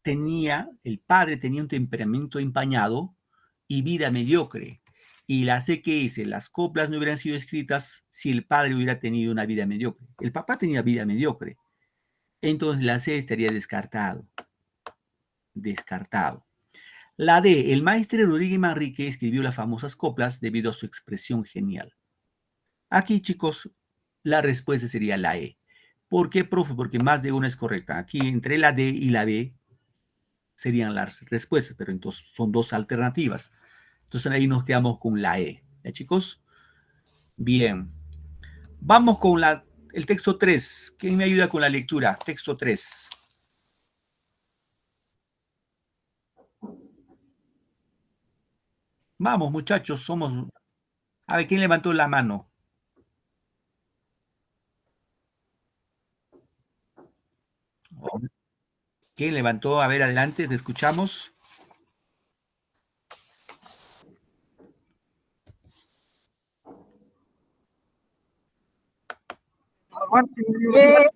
Speaker 1: tenía un temperamento empañado y vida mediocre. Y la C que dice, las coplas no hubieran sido escritas si el padre hubiera tenido una vida mediocre. El papá tenía vida mediocre. Entonces la C estaría descartado. Descartado. La D, el maestre Rodríguez Manrique escribió las famosas coplas debido a su expresión genial. Aquí, chicos, la respuesta sería la E. ¿Por qué, profe? Porque más de una es correcta. Aquí entre la D y la B serían las respuestas, pero entonces son dos alternativas. Entonces ahí nos quedamos con la E. ¿Ya, chicos? Bien. Vamos con el texto 3. ¿Quién me ayuda con la lectura? Texto 3. Vamos, muchachos, somos... A ver, ¿quién levantó la mano? ¿Quién levantó? A ver, adelante, te escuchamos.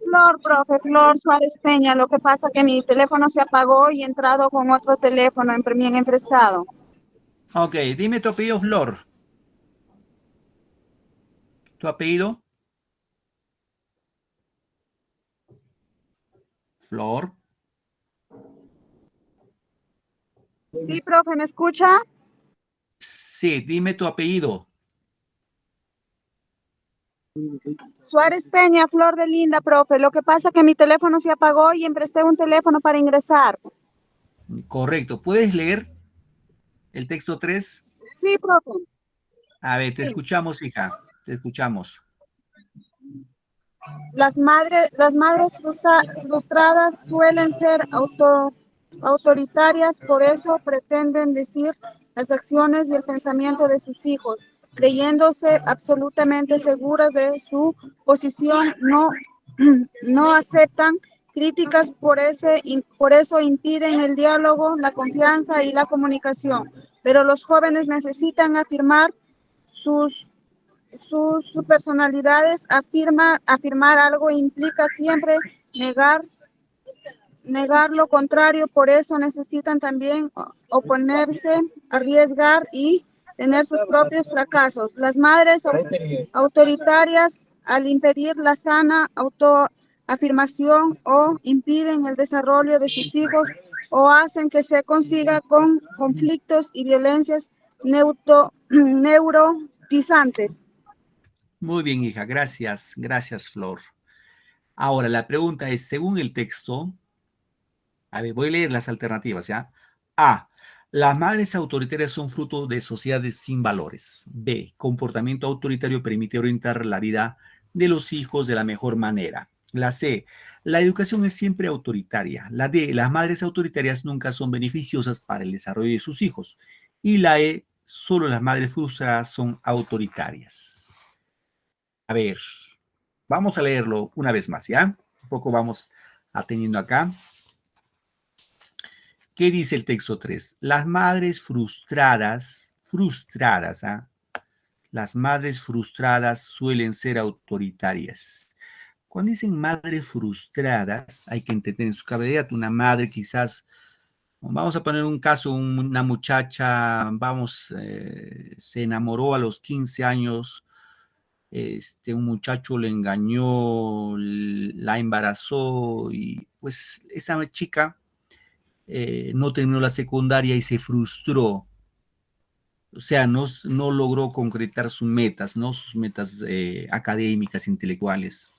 Speaker 3: Flor, profe, Flor Suárez Peña. Lo que pasa es que mi teléfono se apagó y he entrado con otro teléfono bien prestado.
Speaker 1: Ok, dime tu apellido, Flor. ¿Tu apellido? Flor.
Speaker 3: Sí, profe, ¿me escucha?
Speaker 1: Sí, dime tu apellido.
Speaker 3: Suárez Peña, Flor de Linda, profe. Lo que pasa es que mi teléfono se apagó y empresté un teléfono para ingresar.
Speaker 1: Correcto. ¿Puedes leer el texto 3?
Speaker 3: Sí, profe.
Speaker 1: A ver, te
Speaker 3: Sí.
Speaker 1: escuchamos, hija. Te escuchamos.
Speaker 3: Las madres frustradas suelen ser autoritarias, por eso pretenden decir las acciones y el pensamiento de sus hijos, creyéndose absolutamente seguras de su posición, no aceptan críticas, por eso impiden el diálogo, la confianza y la comunicación. Pero los jóvenes necesitan afirmar sus personalidades. Afirmar algo implica siempre negar lo contrario, por eso necesitan también oponerse, arriesgar y tener sus propios fracasos. Las madres autoritarias, al impedir la sana autoafirmación o impiden el desarrollo de sus hijos o hacen que se consiga con conflictos y violencias neurotizantes.
Speaker 1: Muy bien, hija. Gracias. Gracias, Flor. Ahora, la pregunta es, según el texto, a ver, voy a leer las alternativas, ¿ya? A. Las madres autoritarias son fruto de sociedades sin valores. B. Comportamiento autoritario permite orientar la vida de los hijos de la mejor manera. La C. La educación es siempre autoritaria. La D. Las madres autoritarias nunca son beneficiosas para el desarrollo de sus hijos. Y la E. Solo las madres frustradas son autoritarias. A ver, vamos a leerlo una vez más, ¿ya? Un poco vamos atendiendo acá. ¿Qué dice el texto 3? Las madres frustradas, ¿ah? Las madres frustradas suelen ser autoritarias. Cuando dicen madres frustradas, hay que entender en su cabeza una madre quizás, vamos a poner un caso, una muchacha, se enamoró a los 15 años, un muchacho le engañó, la embarazó y pues esa chica no terminó la secundaria y se frustró. O sea, no logró concretar sus metas, ¿no? Sus metas académicas, intelectuales.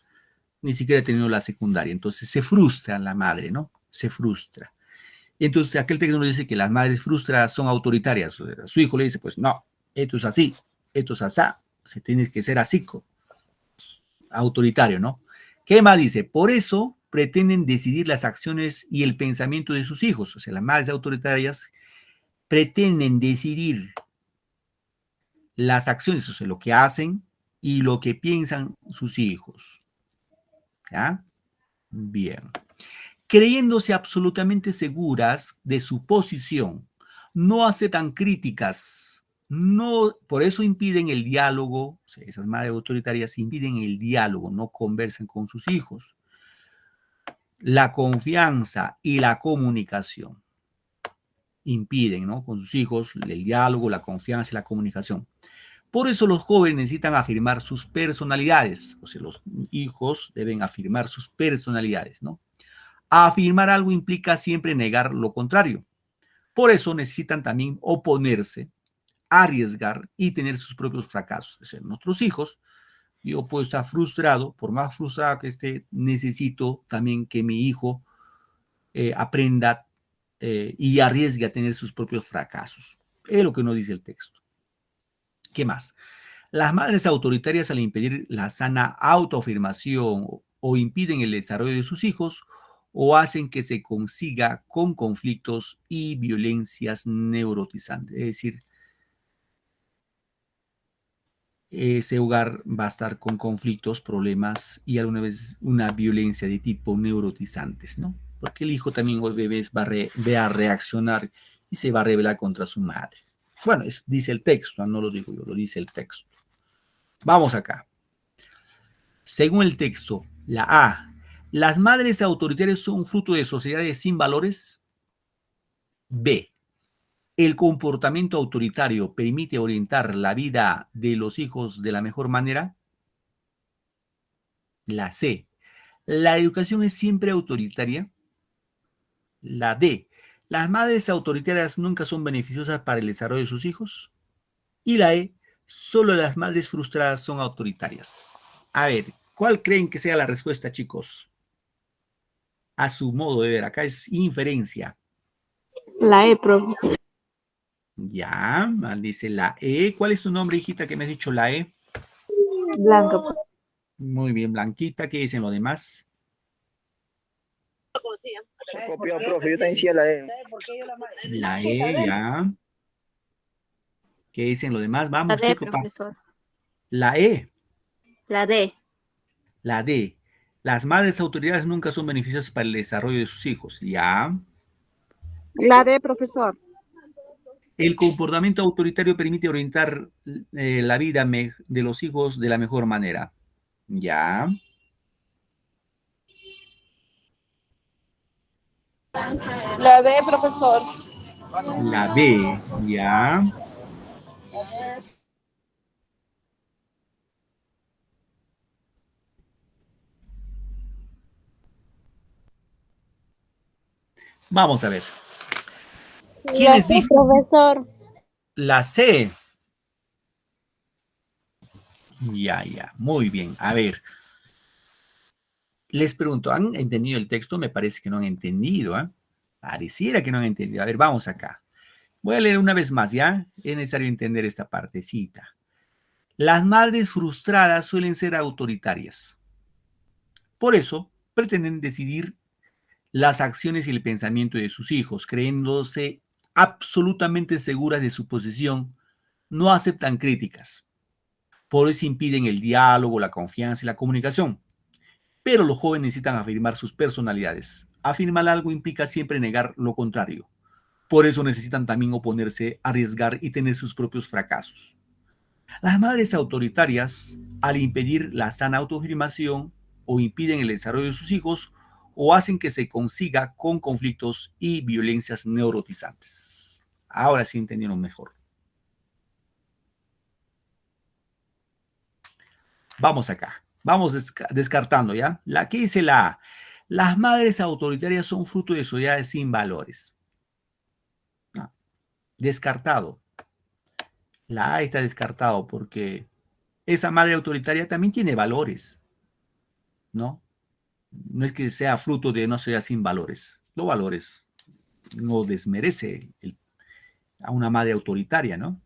Speaker 1: Ni siquiera terminó la secundaria. Entonces se frustra la madre, ¿no? Se frustra. Y entonces aquel texto nos dice que las madres frustradas son autoritarias. A su hijo le dice, pues no, esto es así, esto es asá. Se tiene que ser así, autoritario, ¿no? ¿Qué más dice? Por eso pretenden decidir las acciones y el pensamiento de sus hijos. O sea, las madres autoritarias pretenden decidir las acciones, o sea, lo que hacen y lo que piensan sus hijos. ¿Ya? Bien. creyéndose absolutamente seguras de su posición, no aceptan críticas, no, por eso impiden el diálogo, o sea, esas madres autoritarias impiden el diálogo, no conversan con sus hijos, la confianza y la comunicación. Impiden, ¿no? Con sus hijos el diálogo, la confianza y la comunicación. Por eso los jóvenes necesitan afirmar sus personalidades, o sea, los hijos deben afirmar sus personalidades, ¿no? Afirmar algo implica siempre negar lo contrario. Por eso necesitan también oponerse, arriesgar y tener sus propios fracasos. Es decir, nuestros hijos, yo puedo estar frustrado, por más frustrado que esté, necesito también que mi hijo aprenda y arriesgue a tener sus propios fracasos. Es lo que nos dice el texto. ¿Qué más? Las madres autoritarias, al impedir la sana autoafirmación o impiden el desarrollo de sus hijos, o hacen que se consiga con conflictos y violencias neurotizantes. Es decir, ese hogar va a estar con conflictos, problemas y alguna vez una violencia de tipo neurotizantes, ¿no? Porque el hijo también o el bebé va a reaccionar y se va a rebelar contra su madre. Bueno, eso dice el texto, no lo digo yo, lo dice el texto. Vamos acá. Según el texto, la A. ¿Las madres autoritarias son fruto de sociedades sin valores? B. ¿El comportamiento autoritario permite orientar la vida de los hijos de la mejor manera? La C. ¿La educación es siempre autoritaria? La D. ¿Las madres autoritarias nunca son beneficiosas para el desarrollo de sus hijos? Y la E. Solo las madres frustradas son autoritarias. A ver, ¿cuál creen que sea la respuesta, chicos? A su modo de ver, acá es inferencia.
Speaker 6: La E, profe.
Speaker 1: Ya, dice la E. ¿Cuál es tu nombre, hijita, que me has dicho la E?
Speaker 6: Blanca, profe.
Speaker 1: Muy bien, Blanquita. ¿Qué dicen los demás?
Speaker 9: Se copió, profe, yo también decía la E.
Speaker 1: La E, ya. ¿Qué dicen los demás? Vamos,
Speaker 6: La D,
Speaker 1: chicos.
Speaker 6: profesor.
Speaker 1: La E,
Speaker 6: La D.
Speaker 1: la D. Las madres autoridades nunca son beneficiosas para el desarrollo de sus hijos. Ya.
Speaker 3: La D, profesor.
Speaker 1: El comportamiento autoritario permite orientar la vida de los hijos de la mejor manera. Ya.
Speaker 4: La B, profesor.
Speaker 1: La B, ya. Vamos a ver. ¿Quién les dijo?
Speaker 6: Profesor.
Speaker 1: La C. Ya. Muy bien. A ver. Les pregunto, ¿han entendido el texto? Me parece que no han entendido, ¿eh? Pareciera que no han entendido. A ver, vamos acá. Voy a leer una vez más, ¿ya? Es necesario entender esta partecita. Las madres frustradas suelen ser autoritarias. Por eso, pretenden decidir las acciones y el pensamiento de sus hijos, creyéndose absolutamente seguras de su posición, no aceptan críticas. Por eso impiden el diálogo, la confianza y la comunicación. Pero los jóvenes necesitan afirmar sus personalidades. Afirmar algo implica siempre negar lo contrario. Por eso necesitan también oponerse, arriesgar y tener sus propios fracasos. Las madres autoritarias, al impedir la sana autoafirmación o impiden el desarrollo de sus hijos, o hacen que se consiga con conflictos y violencias neurotizantes. Ahora sí entendieron mejor. Vamos acá. Vamos descartando, ¿ya? La que dice la A. Las madres autoritarias son fruto de sociedades sin valores. No. Descartado. La A está descartado porque esa madre autoritaria también tiene valores, ¿no? No es que sea fruto de una sociedad sin valores. Los valores no desmerece a una madre autoritaria, ¿no?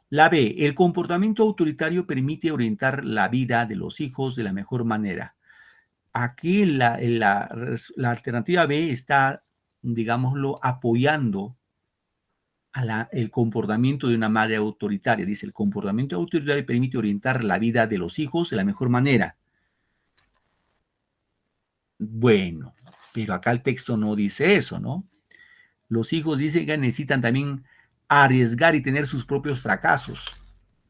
Speaker 1: La B, el comportamiento autoritario permite orientar la vida de los hijos de la mejor manera. Aquí la alternativa B está, digámoslo, apoyando el comportamiento de una madre autoritaria. Dice, el comportamiento autoritario permite orientar la vida de los hijos de la mejor manera. Bueno, Pero acá el texto no dice eso, ¿no? Los hijos dicen que necesitan también arriesgar y tener sus propios fracasos.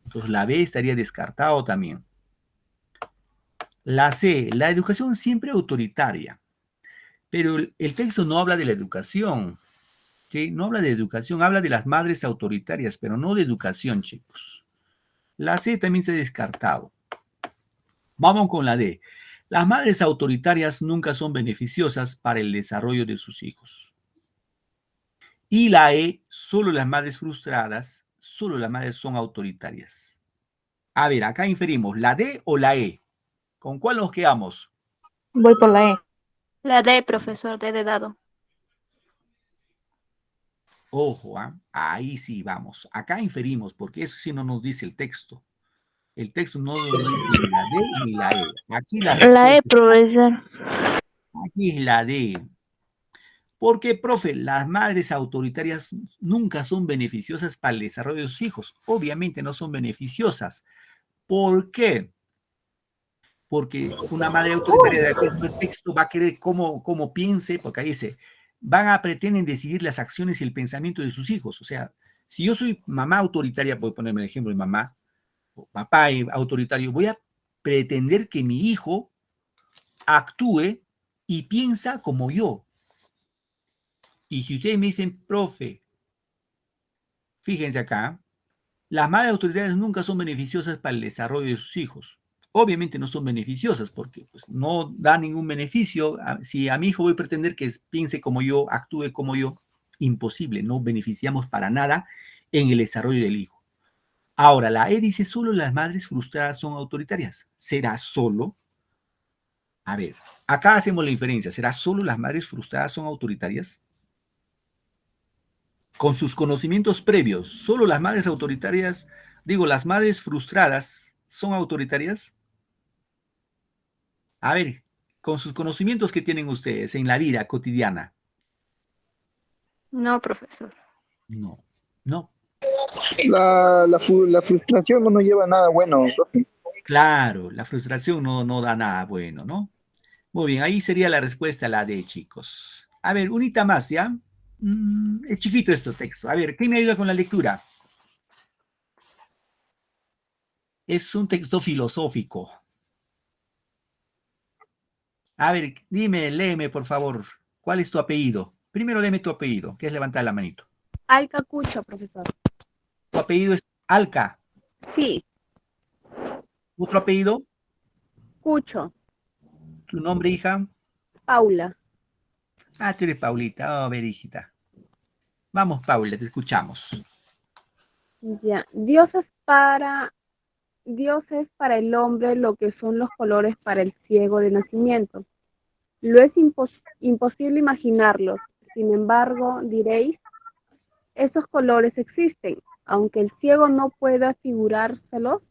Speaker 1: Entonces la B estaría descartado también. La C, la educación siempre autoritaria. Pero el texto no habla de la educación, ¿sí? No habla de educación, habla de las madres autoritarias, pero no de educación, chicos. La C también se ha descartado. Vamos con la D. Las madres autoritarias nunca son beneficiosas para el desarrollo de sus hijos. Y la E, solo las madres frustradas, solo las madres son autoritarias. A ver, acá inferimos, ¿la D o la E? ¿Con cuál nos quedamos?
Speaker 6: Voy por la E.
Speaker 4: La D, profesor, D de dado.
Speaker 1: Ojo, ¿eh? Ahí sí vamos. Acá inferimos, porque eso sí no nos dice el texto. El texto no nos dice ni la D ni la E. Aquí la
Speaker 2: La E,
Speaker 1: respuesta
Speaker 2: profesor.
Speaker 1: aquí es la D. Porque, profe, las madres autoritarias nunca son beneficiosas para el desarrollo de sus hijos. Obviamente no son beneficiosas. ¿Por qué? Porque una madre autoritaria de acuerdo al texto va a querer cómo piense, porque ahí dice, pretenden decidir las acciones y el pensamiento de sus hijos. O sea, si yo soy mamá autoritaria, voy a ponerme el ejemplo de mamá, o papá autoritario, voy a pretender que mi hijo actúe y piensa como yo. Y si ustedes me dicen, profe, fíjense acá, las madres autoritarias nunca son beneficiosas para el desarrollo de sus hijos. Obviamente no son beneficiosas porque pues, no da ningún beneficio. Si a mi hijo voy a pretender que piense como yo, actúe como yo, imposible, no beneficiamos para nada en el desarrollo del hijo. Ahora, la E dice solo las madres frustradas son autoritarias. ¿Será solo? A ver, acá hacemos la inferencia. ¿Será solo las madres frustradas son autoritarias? Con sus conocimientos previos, ¿solo las madres autoritarias, las madres frustradas son autoritarias? A ver, con sus conocimientos que tienen ustedes en la vida cotidiana.
Speaker 4: No, profesor.
Speaker 1: No, no.
Speaker 9: La frustración no nos lleva a nada bueno, profe.
Speaker 1: Claro, la frustración no da nada bueno, ¿no? Muy bien, ahí sería la respuesta a la D, chicos. A ver, unita más, ¿ya? Es chiquito este texto. A ver, ¿quién me ayuda con la lectura? Es un texto filosófico. A ver, dime, léeme, por favor. ¿Cuál es tu apellido? Primero léeme tu apellido, que es levantar la manito.
Speaker 10: Alca Cucho, profesor.
Speaker 1: ¿Tu apellido es Alca?
Speaker 10: Sí,
Speaker 1: ¿Otro apellido?
Speaker 10: Cucho.
Speaker 1: ¿Tu nombre, hija?
Speaker 10: Paula.
Speaker 1: Ah, tú eres Paulita. Oh, ver, hijita. Vamos, Paula, te escuchamos.
Speaker 10: Ya. Dios es para el hombre lo que son los colores para el ciego de nacimiento. Lo es imposible imaginarlos. Sin embargo, diréis, esos colores existen. Aunque el ciego no pueda figurárselos,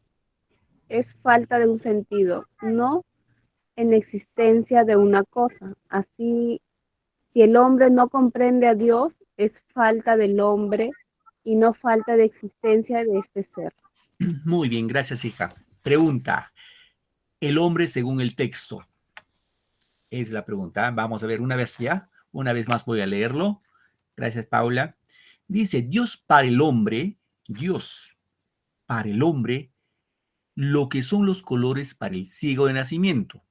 Speaker 10: es falta de un sentido, no en existencia de una cosa. Así, si el hombre no comprende a Dios, es falta del hombre y no falta de existencia de este ser.
Speaker 1: Muy bien, gracias, hija. Pregunta, el hombre según el texto. Es la pregunta. Vamos a ver una vez ya. Una vez más voy a leerlo. Gracias, Paula. Dice, Dios para el hombre, lo que son los colores para el ciego de nacimiento.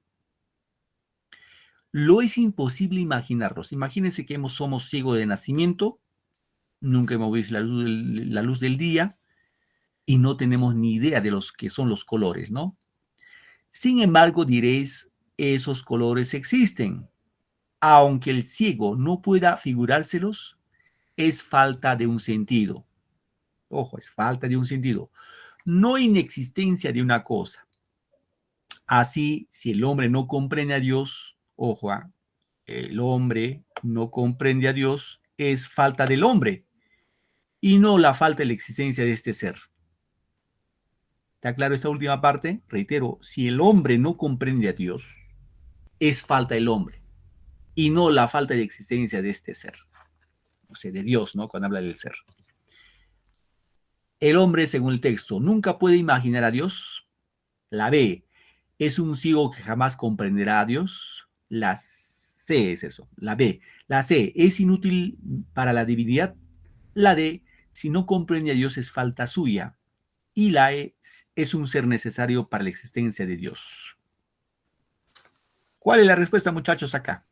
Speaker 1: Lo es imposible imaginarlos. Imagínense que somos ciegos de nacimiento, nunca hemos visto la luz del día y no tenemos ni idea de los que son los colores, ¿no? Sin embargo, diréis, esos colores existen. Aunque el ciego no pueda figurárselos, es falta de un sentido. Ojo, es falta de un sentido. No inexistencia de una cosa. Así, si el hombre no comprende a Dios, ojo, el hombre no comprende a Dios, es falta del hombre y no la falta de la existencia de este ser. ¿Está claro esta última parte? Reitero, si el hombre no comprende a Dios, es falta del hombre y no la falta de existencia de este ser. O sea, de Dios, ¿no? Cuando habla del ser. El hombre, según el texto, nunca puede imaginar a Dios. La B, es un ciego que jamás comprenderá a Dios. La C es eso, la B. La C, es inútil para la divinidad. La D, si no comprende a Dios es falta suya. Y la E, es un ser necesario para la existencia de Dios. ¿Cuál es la respuesta, muchachos, acá?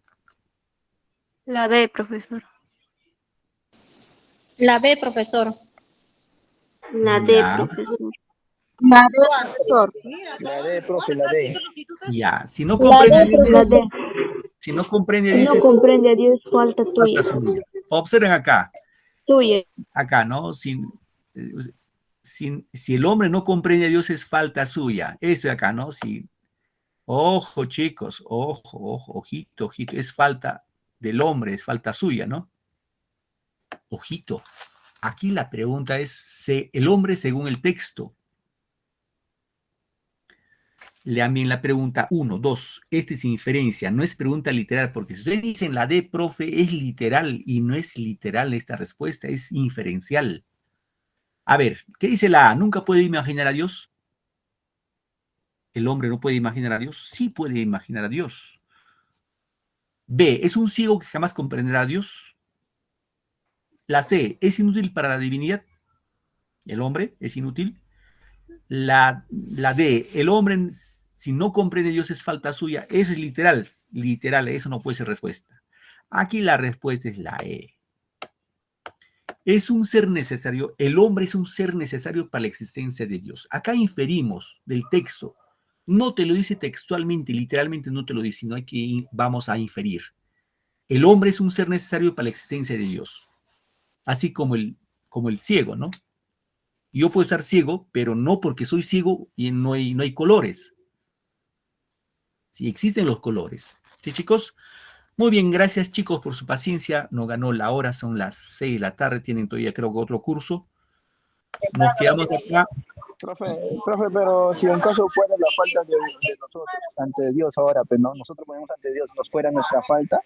Speaker 4: La D, profesor.
Speaker 8: La B, profesor.
Speaker 4: La D,
Speaker 1: Ya.
Speaker 4: profesor.
Speaker 3: La D, profesor.
Speaker 9: La D, profe, la D.
Speaker 1: Ya, si no comprende a Dios,
Speaker 6: La D.
Speaker 1: si no comprende a
Speaker 6: Si
Speaker 1: Dios
Speaker 6: no
Speaker 1: es
Speaker 6: comprende a Dios, falta
Speaker 1: falta
Speaker 6: tuya.
Speaker 1: suya. Observen acá,
Speaker 6: Tuya.
Speaker 1: ¿no? Si el hombre no comprende a Dios es falta suya. Eso de acá, ¿no? Ojo, chicos, ojito, ojito, es falta del hombre, es falta suya, ¿no? Ojito. Aquí la pregunta es, el hombre según el texto. Lean bien la pregunta 1, 2. Esta es inferencia, no es pregunta literal, porque si ustedes dicen la D, profe, es literal y no es literal esta respuesta, es inferencial. A ver, ¿qué dice la A? ¿Nunca puede imaginar a Dios? ¿El hombre no puede imaginar a Dios? Sí puede imaginar a Dios. B, ¿es un ciego que jamás comprenderá a Dios? La C, ¿es inútil para la divinidad? ¿El hombre es inútil? La D, el hombre si no comprende a Dios es falta suya. Eso es literal, eso no puede ser respuesta. Aquí la respuesta es la E. Es un ser necesario, el hombre es un ser necesario para la existencia de Dios. Acá inferimos del texto, no te lo dice textualmente, literalmente no te lo dice, sino vamos a inferir. El hombre es un ser necesario para la existencia de Dios, así como el ciego, ¿no? Yo puedo estar ciego, pero no porque soy ciego y no hay colores. Sí existen los colores. ¿Sí, chicos? Muy bien, gracias, chicos, por su paciencia. Nos ganó la hora, son las 6 de la tarde. Tienen todavía, creo que otro curso. Nos quedamos acá.
Speaker 9: Profe, pero si en caso fuera la falta de nosotros ante Dios ahora, pues no, nosotros ponemos ante Dios, nos fuera nuestra falta,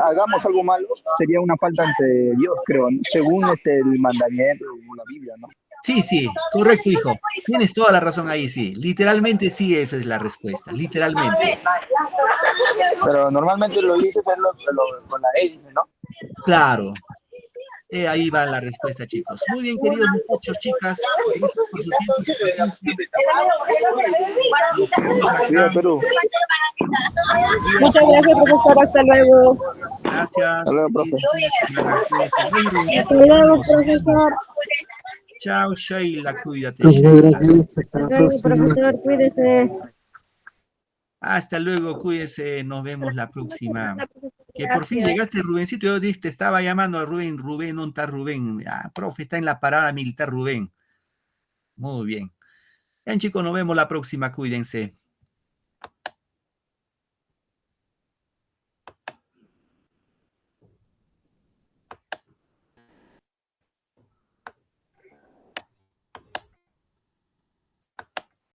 Speaker 9: hagamos algo malo, sería una falta ante Dios, creo, ¿no? Según el mandamiento o la Biblia, ¿no?
Speaker 1: Sí, correcto, hijo. Tienes toda la razón ahí, sí. Literalmente sí, esa es la respuesta. Literalmente.
Speaker 9: Pero normalmente lo dice con la E, dice, ¿no?
Speaker 1: Claro. Ahí va la respuesta, chicos. Muy bien, queridos muchachos, chicas. Gracias por su tiempo y su paciencia.
Speaker 9: Viva Perú.
Speaker 10: Muchas gracias, profesor. Hasta luego.
Speaker 1: Gracias.
Speaker 9: Hasta luego, profe.
Speaker 10: Hasta luego, profesor.
Speaker 1: Chao, Sheila, cuídate.
Speaker 5: Gracias, hasta la
Speaker 10: Hasta luego,
Speaker 5: próxima.
Speaker 10: profesor. Cuídese.
Speaker 1: Hasta luego, cuídese, nos vemos la próxima. Que por fin llegaste, Rubencito. Yo te estaba llamando a Rubén. Rubén, ¿dónde está Rubén? Ah, profe, está en la parada militar, Rubén. Muy bien. Bien, chicos, nos vemos la próxima, cuídense.